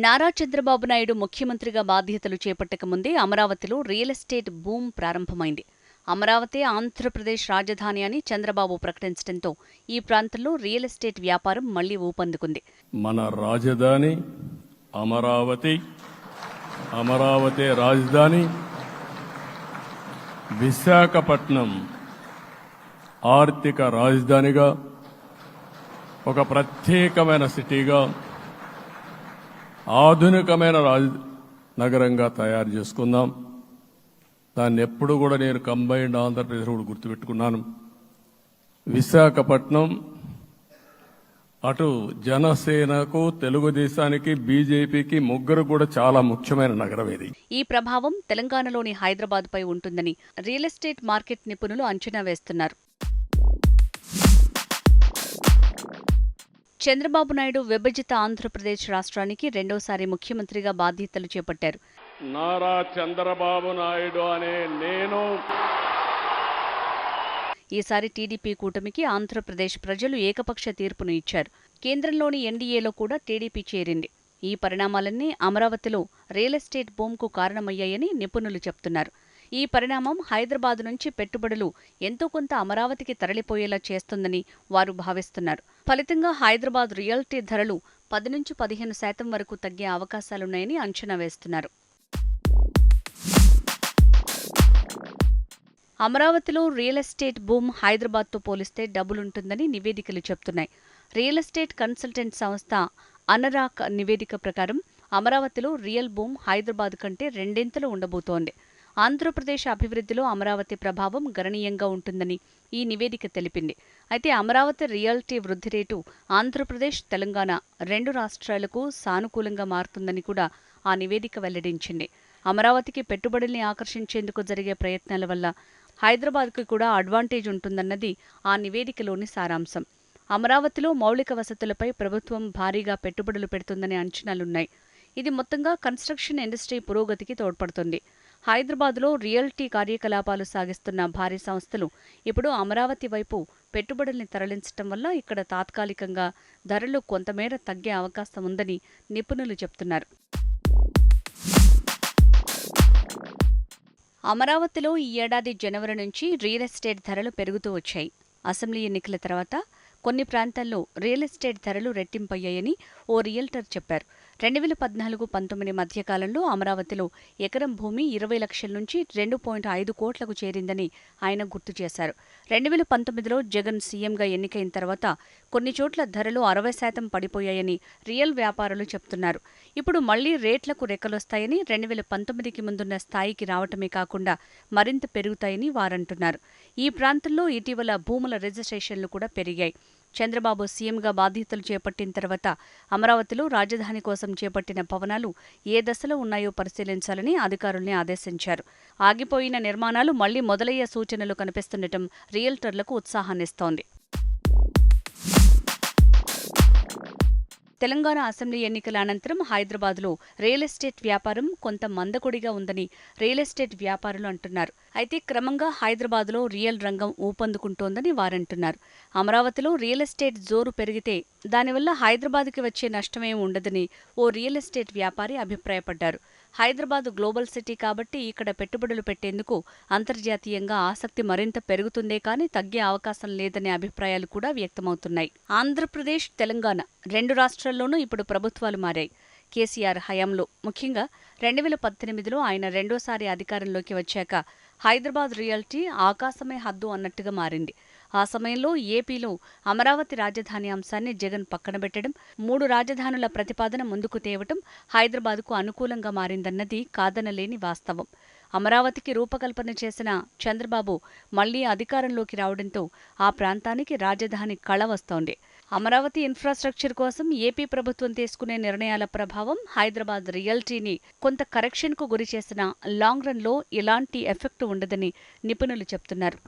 నారా చంద్రబాబు నాయుడు ముఖ్యమంత్రిగా బాధ్యతలు చేపట్టక ముందే అమరావతిలో రియల్ ఎస్టేట్ బూమ్ ప్రారంభమైంది. అమరావతి ఆంధ్రప్రదేశ్ రాజధాని అని చంద్రబాబు ప్రకటించడంతో ఈ ప్రాంతంలో రియల్ ఎస్టేట్ వ్యాపారం మళ్లీ ఊపందుకుంది. మన రాజధాని అమరావతి, అమరావతి రాజధాని విశాఖపట్నం ఆర్థిక రాజధానిగా, ఒక ప్రత్యేకమైన సిటీగా, ఆధునికమైన నగరంగా తయారు చేసుకుందాం. దాన్ని ఎప్పుడు కూడా నేను కంబైన్డ్ ఆంధ్రప్రదేశ్ కూడా గుర్తుపెట్టుకున్నాను. విశాఖపట్నం అటు జనసేనకు, తెలుగుదేశానికి, బీజేపీకి ముగ్గురు కూడా చాలా ముఖ్యమైన నగరం ఇది. ఈ ప్రభావం తెలంగాణలోని హైదరాబాద్ పై ఉంటుందని రియల్ ఎస్టేట్ మార్కెట్ నిపుణులు అంచనా వేస్తున్నారు. చంద్రబాబు నాయుడు విభజిత ఆంధ్రప్రదేశ్ రాష్ట్రానికి రెండోసారి ముఖ్యమంత్రిగా బాధ్యతలు చేపట్టారు. నారా చంద్రబాబు నాయుడు అనే నేను ఈసారి టీడీపీ కూటమికి ఆంధ్రప్రదేశ్ ప్రజలు ఏకపక్ష తీర్పును ఇచ్చారు. కేంద్రంలోని ఎన్డీఏలో కూడా టీడీపీ చేరింది. ఈ పరిణామాలన్నీ అమరావతిలో రియల్ ఎస్టేట్ బూమ్కు కారణమయ్యాయని నిపుణులు చెప్తున్నారు. ఈ పరిణామం హైదరాబాద్ నుంచి పెట్టుబడులు ఎంతో కొంత అమరావతికి తరలిపోయేలా చేస్తుందని వారు భావిస్తున్నారు. ఫలితంగా హైదరాబాద్ రియల్టీ ధరలు 10 నుంచి 15% వరకు తగ్గే అవకాశాలున్నాయని అంచనా వేస్తున్నారు. అమరావతిలో రియల్ ఎస్టేట్ బూమ్ హైదరాబాద్తో పోలిస్తే డబులుంటుందని నివేదికలు చెప్తున్నాయి. రియల్ ఎస్టేట్ కన్సల్టెంట్ సంస్థ అనరాక్ నివేదిక ప్రకారం అమరావతిలో రియల్ బూమ్ హైదరాబాద్ కంటే రెండింతలు ఉండబోతోంది. ఆంధ్రప్రదేశ్ అభివృద్ధిలో అమరావతి ప్రభావం గణనీయంగా ఉంటుందని ఈ నివేదిక తెలిపింది. అయితే అమరావతి రియల్టీ వృద్ధి రేటు ఆంధ్రప్రదేశ్, తెలంగాణ రెండు రాష్ట్రాలకు సానుకూలంగా మారుతుందని కూడా ఆ నివేదిక వెల్లడించింది. అమరావతికి పెట్టుబడుల్ని ఆకర్షించేందుకు జరిగే ప్రయత్నాల వల్ల హైదరాబాద్కు కూడా అడ్వాంటేజ్ ఉంటుందన్నది ఆ నివేదికలోని సారాంశం. అమరావతిలో మౌలిక వసతులపై ప్రభుత్వం భారీగా పెట్టుబడులు పెడుతుందనే అంచనాలున్నాయి. ఇది మొత్తంగా కన్స్ట్రక్షన్ ఇండస్ట్రీ పురోగతికి తోడ్పడుతుంది. హైదరాబాద్లో రియల్టీ కార్యకలాపాలు సాగిస్తున్న భారీ సంస్థలు ఇప్పుడు అమరావతి వైపు పెట్టుబడుల్ని తరలించడం వల్ల ఇక్కడ తాత్కాలికంగా ధరలు కొంతమేర తగ్గే అవకాశం ఉందని నిపుణులు చెప్తున్నారు. అమరావతిలో ఈ ఏడాది జనవరి నుంచి రియల్ ఎస్టేట్ ధరలు పెరుగుతూ వచ్చాయి. అసెంబ్లీ ఎన్నికల తర్వాత కొన్ని ప్రాంతాల్లో రియల్ ఎస్టేట్ ధరలు రెట్టింపయ్యాయని ఓ రియల్టర్ చెప్పారు. 2014-19 మధ్యకాలంలో అమరావతిలో ఎకరం భూమి 20 లక్షల నుంచి 2.5 కోట్లకు చేరిందని ఆయన గుర్తు చేశారు. 2019లో జగన్ సీఎంగా ఎన్నికైన తర్వాత కొన్ని చోట్ల ధరలు 60% పడిపోయాయని రియల్ వ్యాపారులు చెప్తున్నారు. ఇప్పుడు మళ్లీ రేట్లకు రెక్కలొస్తాయని, 2019కి ముందున్న స్థాయికి రావటమే కాకుండా మరింత పెరుగుతాయని వారంటున్నారు. ఈ ప్రాంతంలో ఇటీవల భూముల రిజిస్ట్రేషన్లు కూడా పెరిగాయి. చంద్రబాబు సీఎంగా బాధ్యతలు చేపట్టిన తర్వాత అమరావతిలో రాజధాని కోసం చేపట్టిన భవనాలు ఏ దశలో ఉన్నాయో పరిశీలించాలని అధికారుల్ని ఆదేశించారు. ఆగిపోయిన నిర్మాణాలు మళ్లీ మొదలయ్యే సూచనలు కనిపిస్తుండటం రియల్టర్లకు ఉత్సాహాన్నిస్తోంది. తెలంగాణ అసెంబ్లీ ఎన్నికల అనంతరం హైదరాబాద్లో రియల్ ఎస్టేట్ వ్యాపారం కొంత మందకొడిగా ఉందని రియల్ ఎస్టేట్ వ్యాపారులు అంటున్నారు. అయితే క్రమంగా హైదరాబాద్లో రియల్ రంగం ఊపందుకుంటోందని వారంటున్నారు. అమరావతిలో రియల్ ఎస్టేట్ జోరు పెరిగితే దానివల్ల హైదరాబాద్కి వచ్చే నష్టమేం ఉండదని ఓ రియల్ ఎస్టేట్ వ్యాపారి అభిప్రాయపడ్డారు. హైదరాబాద్ గ్లోబల్ సిటీ కాబట్టి ఇక్కడ పెట్టుబడులు పెట్టేందుకు అంతర్జాతీయంగా ఆసక్తి మరింత పెరుగుతుందే కానీ తగ్గే అవకాశం లేదనే అభిప్రాయాలు కూడా వ్యక్తమవుతున్నాయి. ఆంధ్రప్రదేశ్, తెలంగాణ రెండు రాష్ట్రాల్లోనూ ఇప్పుడు ప్రభుత్వాలు మారాయి. కేసీఆర్ హయాంలో, ముఖ్యంగా 2018లో ఆయన రెండోసారి అధికారంలోకి వచ్చాక హైదరాబాద్ రియల్టీ ఆకాశమే హద్దు అన్నట్టుగా మారింది. ఆ సమయంలో ఏపీలో అమరావతి రాజధాని అంశాన్ని జగన్ పక్కనబెట్టడం, 3 రాజధానుల ప్రతిపాదన ముందుకు తేవటం హైదరాబాద్కు అనుకూలంగా మారిందన్నది కాదనలేని వాస్తవం. అమరావతికి రూపకల్పన చేసిన చంద్రబాబు మళ్లీ అధికారంలోకి రావడంతో ఆ ప్రాంతానికి రాజధాని కళ వస్తోంది. అమరావతి ఇన్ఫ్రాస్ట్రక్చర్ కోసం ఏపీ ప్రభుత్వం తీసుకునే నిర్ణయాల ప్రభావం హైదరాబాద్ రియల్టీని కొంత కరెక్షన్కు గురిచేసిన లాంగ్ రన్లో ఎలాంటి ఎఫెక్ట్ ఉండదని నిపుణులు చెప్తున్నారు.